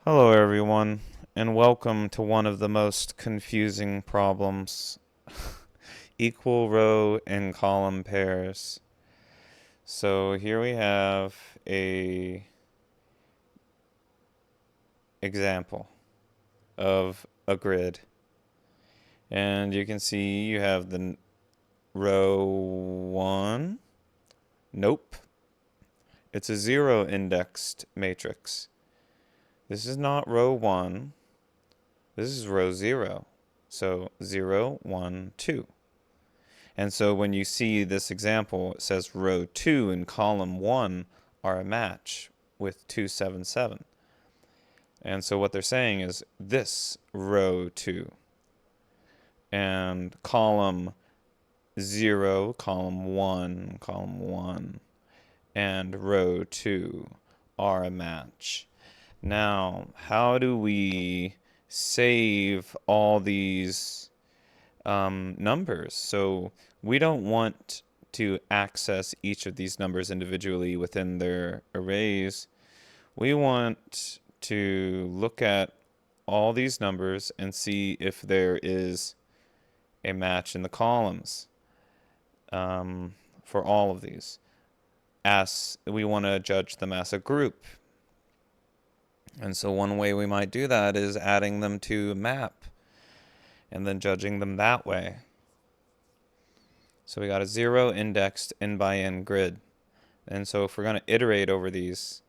Hello, everyone, and welcome to one of the most confusing problems equal row and column pairs. So here we have a example of a grid, and you can see you have the row 1. Nope, it's a 0 indexed matrix. This is not row 1, this is row 0. So 0, 1, 2. And so when you see this example, it says row 2 and column 1 are a match with 277. And so what they're saying is this row 2 and column 0, column 1, and row 2 are a match. Now, how do we save all these numbers? So we don't want to access each of these numbers individually within their arrays. We want to look at all these numbers and see if there is a match in the columns for all of these. As we want to judge them as a group. And so one way we might do that is adding them to a map and then judging them that way. So we got a 0 indexed n by n grid. And so if we're going to iterate over these,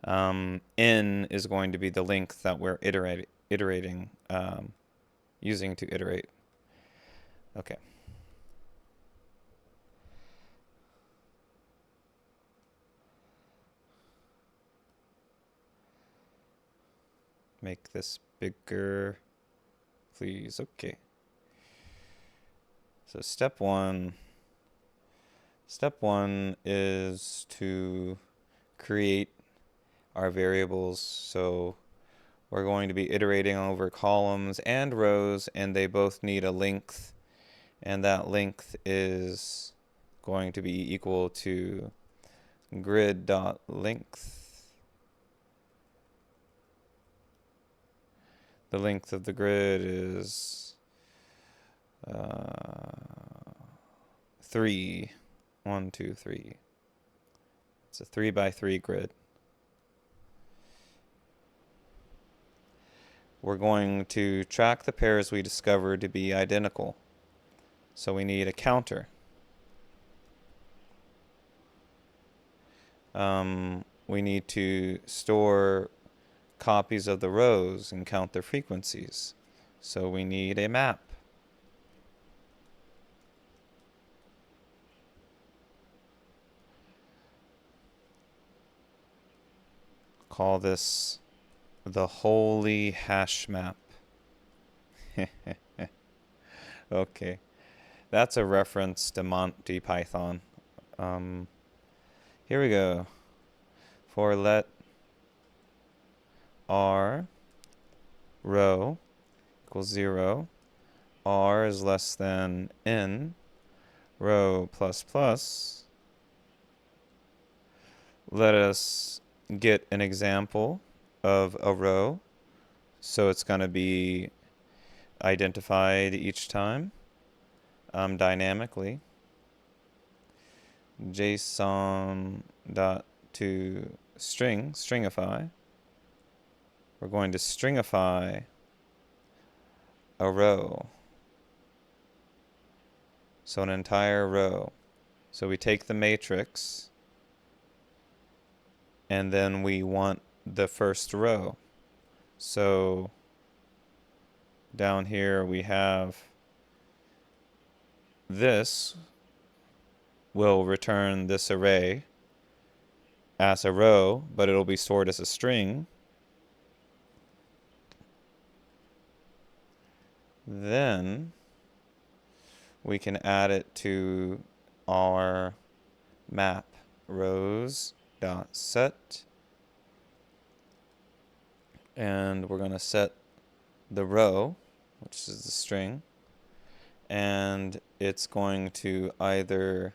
n is going to be the length that we're iterating, using to iterate. Okay. Make this bigger, please. Okay. So step one is to create our variables. So we're going to be iterating over columns and rows, and they both need a length, and that length is going to be equal to grid.length. The length of the grid is 3. 1, 2, 3. It's a 3 by 3 grid. We're going to track the pairs we discovered to be identical. So we need a counter. We need to store copies of the rows and count their frequencies. So we need a map. Call this the holy hash map. Okay, that's a reference to Monty Python. Here we go. For let r row equals 0, r is less than n, row plus plus. Let us get an example of a row. So it's going to be identified each time dynamically. JSON dot to stringify. We're going to stringify a row. So an entire row. So we take the matrix and then we want the first row. So down here we have this will return this array as a row, but it'll be stored as a string. Then we can add it to our map, rows.set, and we're going to set the row, which is the string, and it's going to either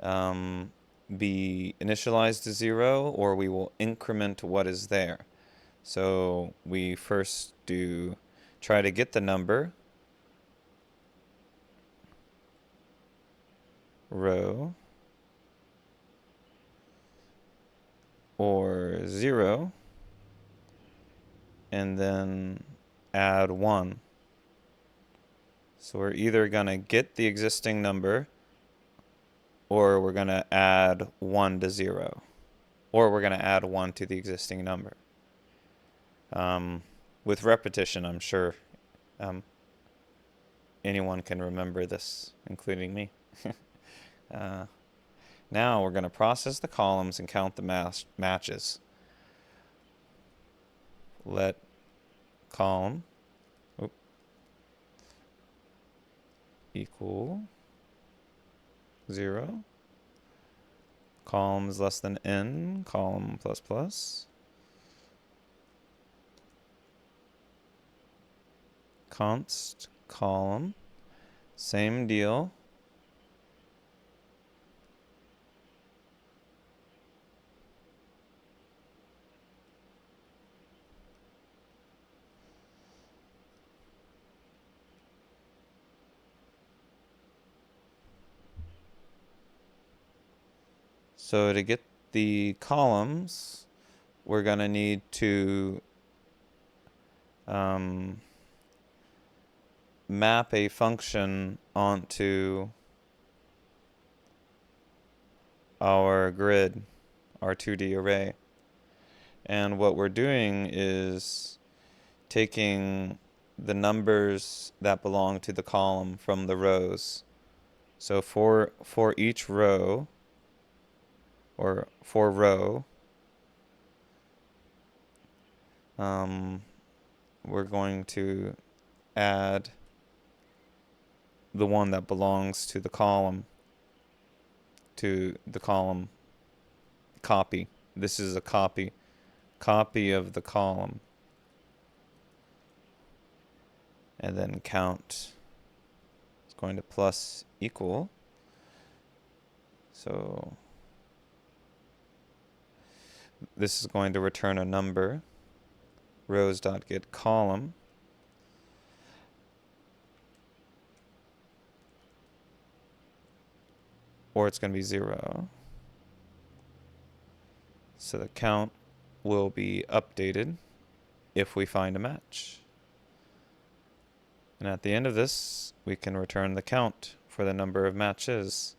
be initialized to 0 or we will increment what is there. So we first try to get the number, row, or 0, and then add 1. So we're either going to get the existing number, or we're going to add 1 to 0, or we're going to add 1 to the existing number. With repetition, I'm sure anyone can remember this, including me. Now we're going to process the columns and count the matches. Let column equal 0. Column is less than n, column plus plus. Const column, same deal. So to get the columns, we're going to need to map a function onto our grid, our 2D array. And what we're doing is taking the numbers that belong to the column from the rows. So for each row, or for row, we're going to add the one that belongs to the column copy. This is a copy of the column. And then count is going to plus equal. So this is going to return a number, rows.getColumn. Or it's going to be 0. So the count will be updated if we find a match. And at the end of this, we can return the count for the number of matches.